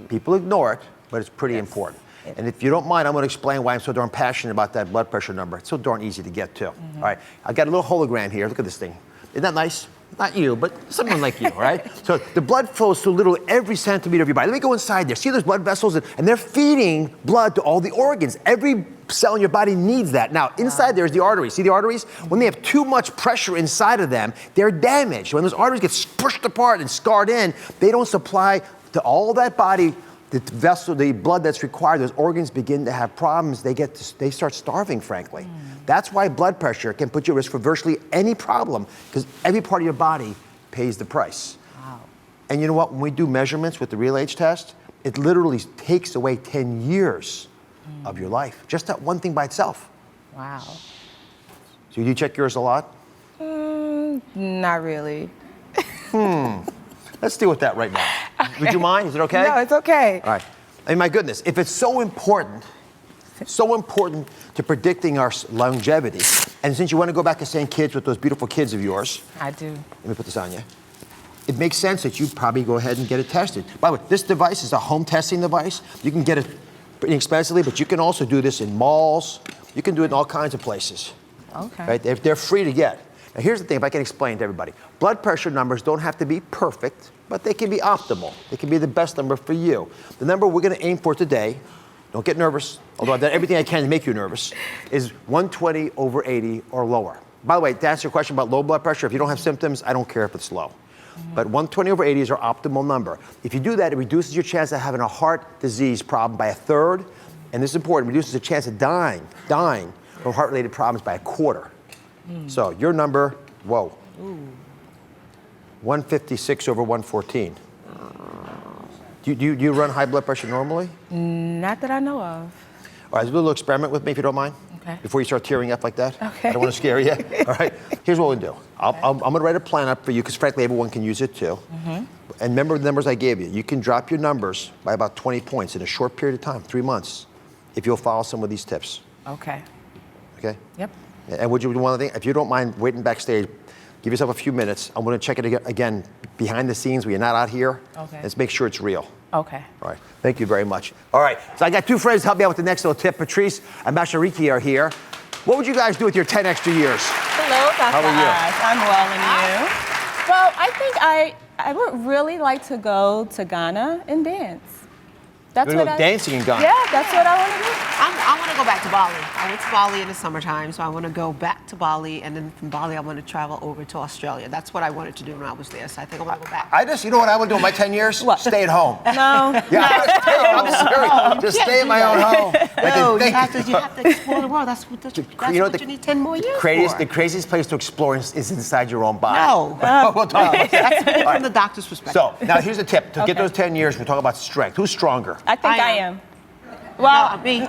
[SPEAKER 1] People ignore it, but it's pretty important. And if you don't mind, I'm going to explain why I'm so darn passionate about that blood pressure number. It's so darn easy to get to. All right, I've got a little hologram here. Look at this thing. Isn't that nice? Not you, but someone like you, all right? So the blood flows through literally every centimeter of your body. Let me go inside there. See those blood vessels? And they're feeding blood to all the organs. Every cell in your body needs that. Now, inside there is the arteries. See the arteries? When they have too much pressure inside of them, they're damaged. When those arteries get pushed apart and scarred in, they don't supply to all that body the vessel, the blood that's required. Those organs begin to have problems. They start starving, frankly. That's why blood pressure can put you at risk for virtually any problem, because every part of your body pays the price. Wow. And you know what? When we do measurements with the real age test, it literally takes away 10 years of your life. Just that one thing by itself.
[SPEAKER 21] Wow.
[SPEAKER 1] So you do check yours a lot?
[SPEAKER 21] Not really.
[SPEAKER 1] Let's deal with that right now.
[SPEAKER 21] Okay.
[SPEAKER 1] Would you mind? Is it okay?
[SPEAKER 21] No, it's okay.
[SPEAKER 1] All right. I mean, my goodness, if it's so important to predicting our longevity, and since you want to go back to St. Kitts with those beautiful kids of yours.
[SPEAKER 21] I do.
[SPEAKER 1] Let me put this on you. It makes sense that you probably go ahead and get it tested. By the way, this device is a home testing device. You can get it pretty inexpensively, but you can also do this in malls. You can do it in all kinds of places.
[SPEAKER 21] Okay.
[SPEAKER 1] Right? They're free to get. Now, here's the thing, if I can explain to everybody. Blood pressure numbers don't have to be perfect, but they can be optimal. They can be the best number for you. The number we're going to aim for today, don't get nervous, although I've done everything I can to make you nervous, is 120/80 or lower. By the way, to answer your question about low blood pressure, if you don't have symptoms, I don't care if it's low. But 120/80 is our optimal number. If you do that, it reduces your chance of having a heart disease problem by 1/3, and this is important, reduces the chance of dying from heart-related problems by 1/4. So your number, 156/114. Do you run high blood pressure normally?
[SPEAKER 21] Not that I know of.
[SPEAKER 1] All right, do a little experiment with me if you don't mind.
[SPEAKER 21] Okay.
[SPEAKER 1] Before you start tearing up like that.
[SPEAKER 21] Okay.
[SPEAKER 1] I don't want to scare you. All right. Here's what we'll do. I'm going to write a plan up for you because frankly everyone can use it too. And remember the numbers I gave you. You can drop your numbers by about 20 points in a short period of time, 3 months, if you'll follow some of these tips.
[SPEAKER 21] Okay.
[SPEAKER 1] Okay?
[SPEAKER 21] Yep.
[SPEAKER 1] And would you do one other thing? If you don't mind waiting backstage, give yourself a few minutes. I'm going to check it again behind the scenes when you're not out here.
[SPEAKER 21] Okay.
[SPEAKER 1] Let's make sure it's real.
[SPEAKER 21] Okay.
[SPEAKER 1] All right. Thank you very much. All right. So I got two friends to help me out with the next little tip. Patrice and Mashariki are here. What would you guys do with your 10 extra years?
[SPEAKER 7] Hello, Dr.
[SPEAKER 1] How are you?
[SPEAKER 7] Oz. I'm well, and you? Well, I think I would really like to go to Ghana and dance. That's
[SPEAKER 1] You're dancing in Ghana.
[SPEAKER 7] Yeah, that's what I want to do.
[SPEAKER 22] I want to go back to Bali. I went to Bali in the summertime, so I want to go back to Bali, and then from Bali I want to travel over to Australia. That's what I wanted to do when I was there, so I think I want to go back.
[SPEAKER 1] You know what I would do in my 10 years?
[SPEAKER 7] What?
[SPEAKER 1] Stay at home.
[SPEAKER 7] No.
[SPEAKER 1] Yeah, I'm serious. Just stay in my own home.
[SPEAKER 22] No, you have to explore the world. That's what you need 10 more years for.
[SPEAKER 1] The craziest place to explore is inside your own body.
[SPEAKER 22] No.
[SPEAKER 1] We'll talk about that.
[SPEAKER 22] That's from the doctor's perspective.
[SPEAKER 1] So, now here's a tip. To get those 10 years, we'll talk about strength. Who's stronger?
[SPEAKER 7] I think I am. Well,
[SPEAKER 22] me.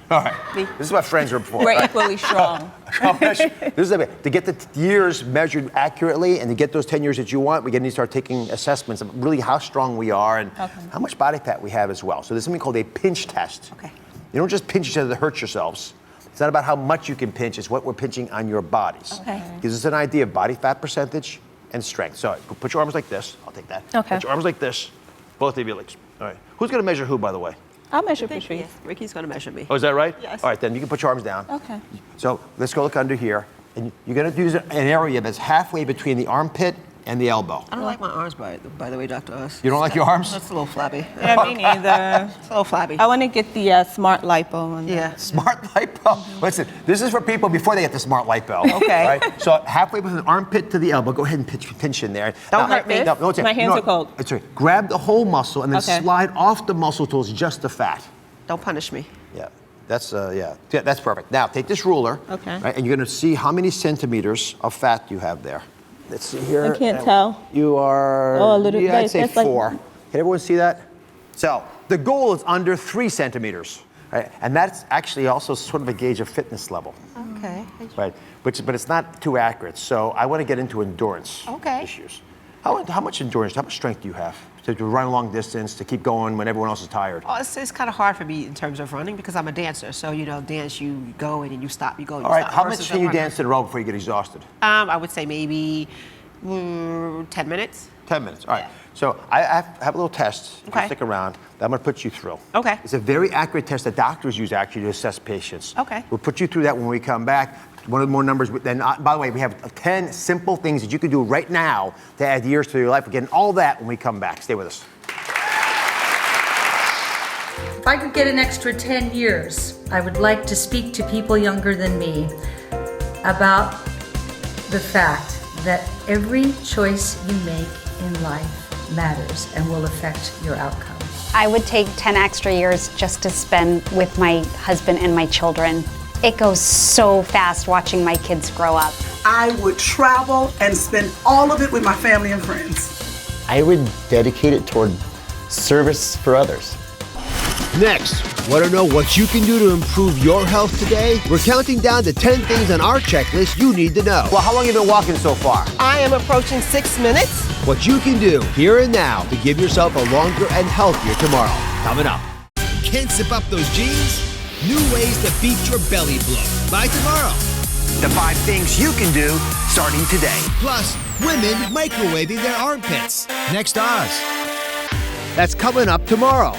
[SPEAKER 1] All right. This is what friends are for.
[SPEAKER 7] We're
[SPEAKER 1] right?
[SPEAKER 7] equally strong.
[SPEAKER 1] This is the way. To get the years measured accurately and to get those 10 years that you want, we need to start taking assessments of really how strong we are and how much body fat we have as well. So there's something called a pinch test.
[SPEAKER 22] Okay.
[SPEAKER 1] You don't just pinch each other to hurt yourselves. It's not about how much you can pinch, it's what we're pinching on your bodies.
[SPEAKER 7] Okay.
[SPEAKER 1] Gives us an idea of body fat percentage and strength. So put your arms like this. I'll take that.
[SPEAKER 7] Okay.
[SPEAKER 1] Put your arms like this. Both of you like. All right. Who's going to measure who, by the way?
[SPEAKER 7] I'll measure Patrice.
[SPEAKER 22] Ricky's going to measure me.
[SPEAKER 1] Oh, is that right?
[SPEAKER 22] Yes.
[SPEAKER 1] All right, then you can put your arms down.
[SPEAKER 7] Okay.
[SPEAKER 1] So let's go look under here. And you're going to use an area that's halfway between the armpit and the elbow.
[SPEAKER 22] I don't like my arms, by the way, Dr. Oz.
[SPEAKER 1] You don't like your arms?
[SPEAKER 22] That's a little flabby.
[SPEAKER 7] Yeah, me neither.
[SPEAKER 22] It's a little flabby.
[SPEAKER 7] I want to get the smart lipo.
[SPEAKER 22] Yeah.
[SPEAKER 1] Smart lipo. Listen, this is for people before they get the smart lipo.
[SPEAKER 7] Okay.
[SPEAKER 1] Right? So halfway between the armpit to the elbow, go ahead and pinch in there.
[SPEAKER 7] Don't hurt me. My hands are cold.
[SPEAKER 1] It's right. Grab the whole muscle and then
[SPEAKER 7] Okay.
[SPEAKER 1] slide off the muscle till it's just the fat.
[SPEAKER 22] Don't punish me.
[SPEAKER 1] Yeah. That's that's perfect. Now take this ruler,
[SPEAKER 7] Okay.
[SPEAKER 1] right, and you're going to see how many centimeters of fat you have there. Let's see here.
[SPEAKER 7] I can't tell.
[SPEAKER 1] You are.
[SPEAKER 7] Oh, a little.
[SPEAKER 1] Yeah, I'd say
[SPEAKER 7] that's like-
[SPEAKER 1] 4. Can everyone see that? So the goal is under 3 centimeters, right? And that's actually also sort of a gauge of fitness level,
[SPEAKER 22] Okay.
[SPEAKER 1] right? But it's not too accurate. So I want to get into endurance issues. How much endurance? How much strength do you have to run a long distance, to keep going when everyone else is tired?
[SPEAKER 22] Oh, it's kind of hard for me in terms of running because I'm a dancer. So, dance, you go and then you stop, you go and you
[SPEAKER 1] All right.
[SPEAKER 22] stop.
[SPEAKER 1] How
[SPEAKER 22] versus
[SPEAKER 1] much
[SPEAKER 22] a
[SPEAKER 1] can you
[SPEAKER 22] runner.
[SPEAKER 1] dance in a row before you get exhausted?
[SPEAKER 22] I would say maybe 10 minutes.
[SPEAKER 1] 10 minutes. All right. So I have a little test. You can
[SPEAKER 22] Okay.
[SPEAKER 1] stick around that I'm going to put you through.
[SPEAKER 22] Okay.
[SPEAKER 1] It's a very accurate test that doctors use actually to assess patients.
[SPEAKER 22] Okay.
[SPEAKER 1] We'll put you through that when we come back. One of the more numbers. Then, by the way, we have 10 simple things that you can do right now to add years to your life. We're getting all that when we come back. Stay with us.
[SPEAKER 23] If I could get an extra 10 years, I would like to speak to people younger than me about the fact that every choice you make in life matters and will affect your outcome.
[SPEAKER 24] I would take 10 extra years just to spend with my husband and my children. It goes so fast watching my kids grow up.
[SPEAKER 25] I would travel and spend all of it with my family and friends.
[SPEAKER 2] I would dedicate it toward service for others.
[SPEAKER 14] Next, want to know what you can do to improve your health today? We're counting down to 10 things on our checklist you need to know.
[SPEAKER 1] Well, how long have you been walking so far?
[SPEAKER 3] I am approaching 6 minutes.
[SPEAKER 14] What you can do here and now to give yourself a longer and healthier tomorrow. Coming up. Can't zip up those jeans? New ways to beat your belly blow. By tomorrow.
[SPEAKER 1] The 5 things you can do starting today.
[SPEAKER 14] Plus, women microwaving their armpits. Next Oz. That's coming up tomorrow.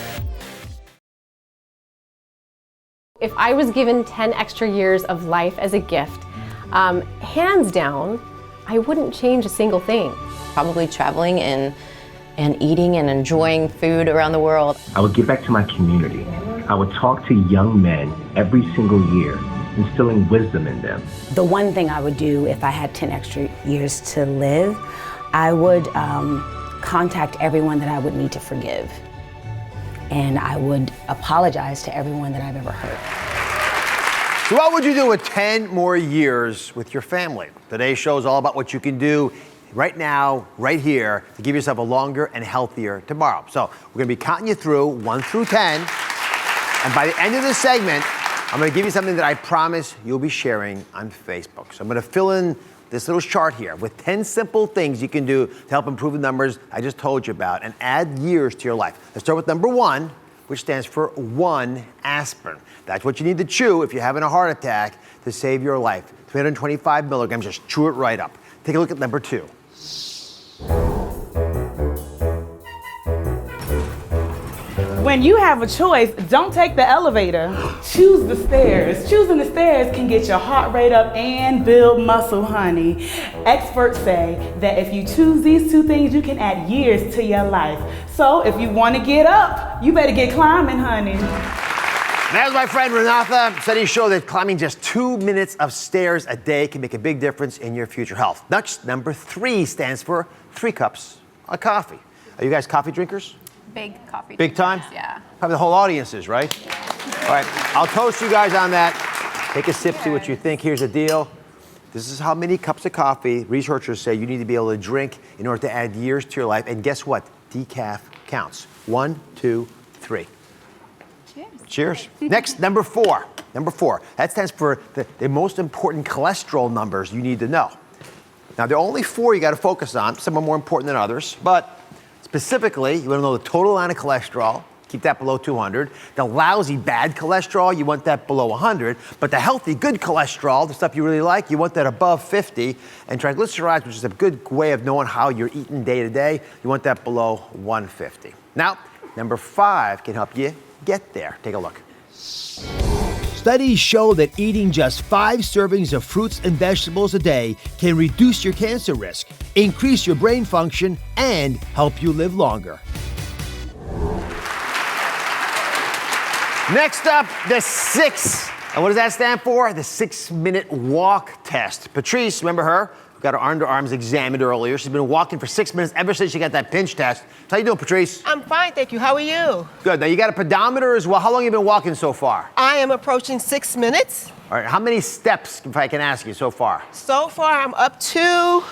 [SPEAKER 4] If I was given 10 extra years of life as a gift, hands down, I wouldn't change a single thing.
[SPEAKER 6] Probably traveling and eating and enjoying food around the world.
[SPEAKER 9] I would give back to my community. I would talk to young men every single year, instilling wisdom in them.
[SPEAKER 11] The one thing I would do if I had 10 extra years to live, I would contact everyone that I would need to forgive. And I would apologize to everyone that I've ever hurt.
[SPEAKER 1] So what would you do with 10 more years with your family? Today's show is all about what you can do right now, right here, to give yourself a longer and healthier tomorrow. So we're gonna be counting you through 1 through 10. And by the end of this segment, I'm gonna give you something that I promise you'll be sharing on Facebook. So I'm gonna fill in this little chart here with 10 simple things you can do to help improve the numbers I just told you about and add years to your life. Let's start with number 1, which stands for 1 aspirin. That's what you need to chew if you're having a heart attack to save your life. 325 milligrams, just chew it right up. Take a look at number 2.
[SPEAKER 26] When you have a choice, don't take the elevator. Choose the stairs. Choosing the stairs can get your heart rate up and build muscle, honey. Experts say that if you choose these 2 things, you can add years to your life. So if you want to get up, you better get climbing, honey.
[SPEAKER 1] That was my friend Renatha. Studies show that climbing just 2 minutes of stairs a day can make a big difference in your future health. Next, number 3 stands for 3 cups of coffee. Are you guys coffee drinkers?
[SPEAKER 7] Big coffee.
[SPEAKER 1] Big time?
[SPEAKER 7] Yeah.
[SPEAKER 1] Probably the whole audience is, right? All right, I'll toast you guys on that. Take a sip, see what you think. Here's the deal. This is how many cups of coffee researchers say you need to be able to drink in order to add years to your life. And guess what? Decaf counts. 1, 2, 3. Cheers. Next, number 4. Number 4. That stands for the most important cholesterol numbers you need to know. Now, there are only 4 you got to focus on. Some are more important than others, but specifically, you want to know the total amount of cholesterol. Keep that below 200. The lousy, bad cholesterol, you want that below 100. But the healthy, good cholesterol, the stuff you really like, you want that above 50. And triglycerides, which is a good way of knowing how you're eating day to day, you want that below 150. Now, number 5 can help you get there. Take a look.
[SPEAKER 14] Studies show that eating just 5 servings of fruits and vegetables a day can reduce your cancer risk, increase your brain function, and help you live longer.
[SPEAKER 1] Next up, the 6. And what does that stand for? The 6-minute walk test. Patrice, remember her? Got her underarms examined earlier. She's been walking for 6 minutes ever since she got that pinch test. How you doing, Patrice?
[SPEAKER 3] I'm fine, thank you. How are you?
[SPEAKER 1] Good. Now you got a pedometer as well. How long have you been walking so far?
[SPEAKER 3] I am approaching 6 minutes.
[SPEAKER 1] All right. How many steps, if I can ask you, so far?
[SPEAKER 3] So far, I'm up to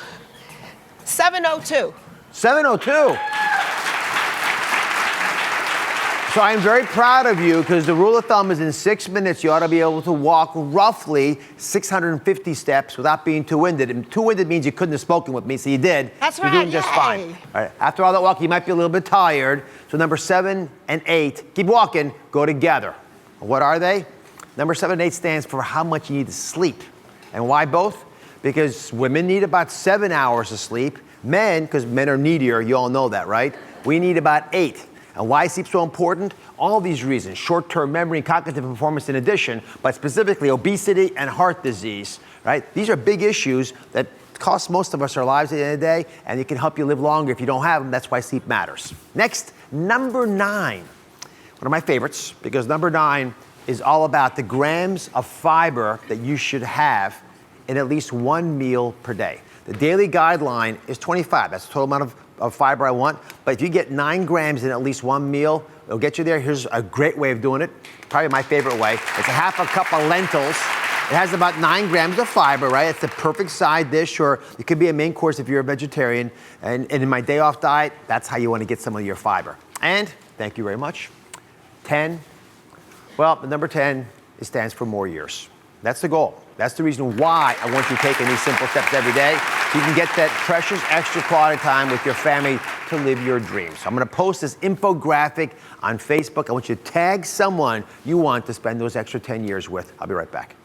[SPEAKER 3] 702.
[SPEAKER 1] 702. So I'm very proud of you because the rule of thumb is in 6 minutes, you ought to be able to walk roughly 650 steps without being too winded. And too winded means you couldn't have spoken with me, so you did.
[SPEAKER 3] That's
[SPEAKER 1] You're
[SPEAKER 3] right,
[SPEAKER 1] doing just fine. All right. After all that walking, you might be a little bit tired. So number 7 and 8, keep walking, go together. What are they? Number 7 and 8 stands for how much you need to sleep. And why both? Because women need about 7 hours of sleep. Men, because men are needier, you all know that, right? We need about 8. And why is sleep so important? All these reasons, short-term memory and cognitive performance in addition, but specifically obesity and heart disease, right? These are big issues that cost most of us our lives at the end of the day, and it can help you live longer if you don't have them. That's why sleep matters. Next, number 9. One of my favorites, because number 9 is all about the grams of fiber that you should have in at least 1 meal per day. The daily guideline is 25. That's the total amount of fiber I want. But if you get 9 grams in at least 1 meal, it'll get you there. Here's a great way of doing it. Probably my favorite way. It's a half a cup of lentils. It has about 9 grams of fiber, right? It's the perfect side dish, or it could be a main course if you're a vegetarian. And in my day off diet, that's how you want to get some of your fiber. And thank you very much. 10 Well, the number 10, it stands for more years. That's the goal. That's the reason why I want you taking these simple steps every day. So you can get that precious extra quality time with your family to live your dreams. So I'm going to post this infographic on Facebook. I want you to tag someone you want to spend those extra 10 years with. I'll be right back.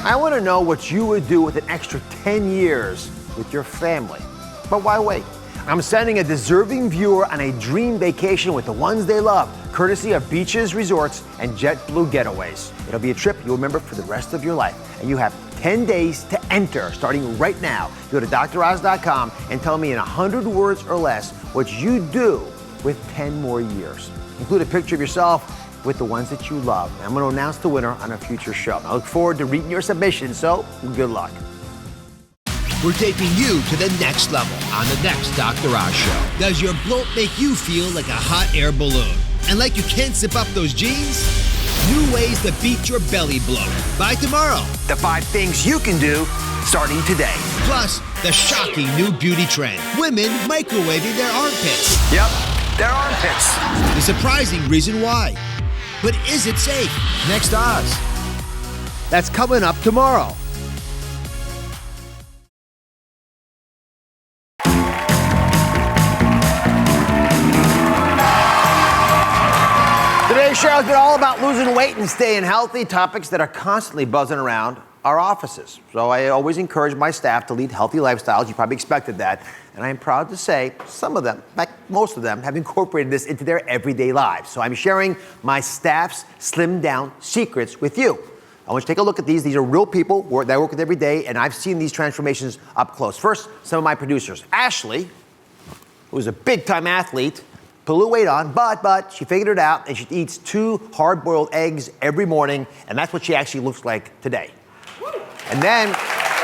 [SPEAKER 1] I want to know what you would do with an extra 10 years with your family. But why wait? I'm sending a deserving viewer on a dream vacation with the ones they love, courtesy of beaches, resorts, and JetBlue getaways. It'll be a trip you'll remember for the rest of your life. And you have 10 days to enter, starting right now. Go to DrOz.com and tell me in 100 words or less what you do with 10 more years. Include a picture of yourself with the ones that you love. And I'm going to announce the winner on a future show. I look forward to reading your submission, so good luck.
[SPEAKER 14] We're taking you to the next level on the next Dr. Oz show. Does your bloat make you feel like a hot air balloon? And like you can't zip up those jeans? New ways to beat your belly bloat. By tomorrow.
[SPEAKER 1] The 5 things you can do starting today.
[SPEAKER 14] Plus, the shocking new beauty trend. Women microwaving their armpits.
[SPEAKER 1] Yep, their armpits.
[SPEAKER 14] The surprising reason why. But is it safe? Next Oz. That's coming up tomorrow.
[SPEAKER 1] Today's show has been all about losing weight and staying healthy, topics that are constantly buzzing around our offices. So I always encourage my staff to lead healthy lifestyles. You probably expected that. And I am proud to say some of them, in fact, most of them, have incorporated this into their everyday lives. So I'm sharing my staff's slim down secrets with you. I want you to take a look at these. These are real people that I work with every day, and I've seen these transformations up close. First, some of my producers. Ashley, who's a big-time athlete, put a little weight on, but she figured it out, and she eats 2 hard-boiled eggs every morning, and that's what she actually looks like today. And then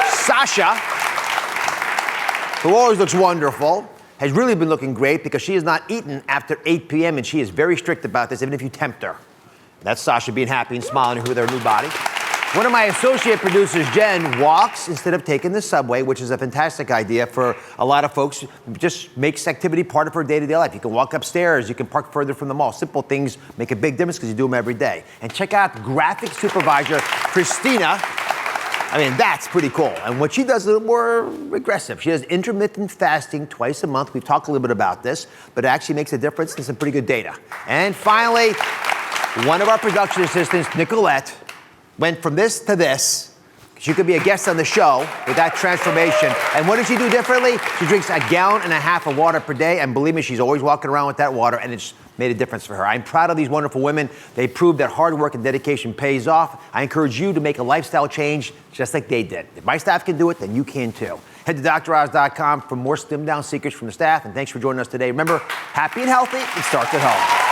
[SPEAKER 1] Sasha, who always looks wonderful, has really been looking great because she has not eaten after 8 p.m., and she is very strict about this, even if you tempt her. That's Sasha being happy and smiling with her new body. One of my associate producers, Jen, walks instead of taking the subway, which is a fantastic idea for a lot of folks. It just makes activity part of her day-to-day life. You can walk upstairs, you can park further from the mall. Simple things make a big difference because you do them every day. And check out graphic supervisor, Christina. I mean, that's pretty cool. And what she does is a little more aggressive. She does intermittent fasting twice a month. We've talked a little bit about this, but it actually makes a difference and some pretty good data. And finally, one of our production assistants, Nicolette, went from this to this. She could be a guest on the show with that transformation. And what does she do differently? She drinks 1.5 gallons of water per day. And believe me, she's always walking around with that water, and it's made a difference for her. I'm proud of these wonderful women. They prove that hard work and dedication pays off. I encourage you to make a lifestyle change just like they did. If my staff can do it, then you can too. Head to DrOz.com for more slim down secrets from the staff. And thanks for joining us today. Remember, happy and healthy, it starts at home.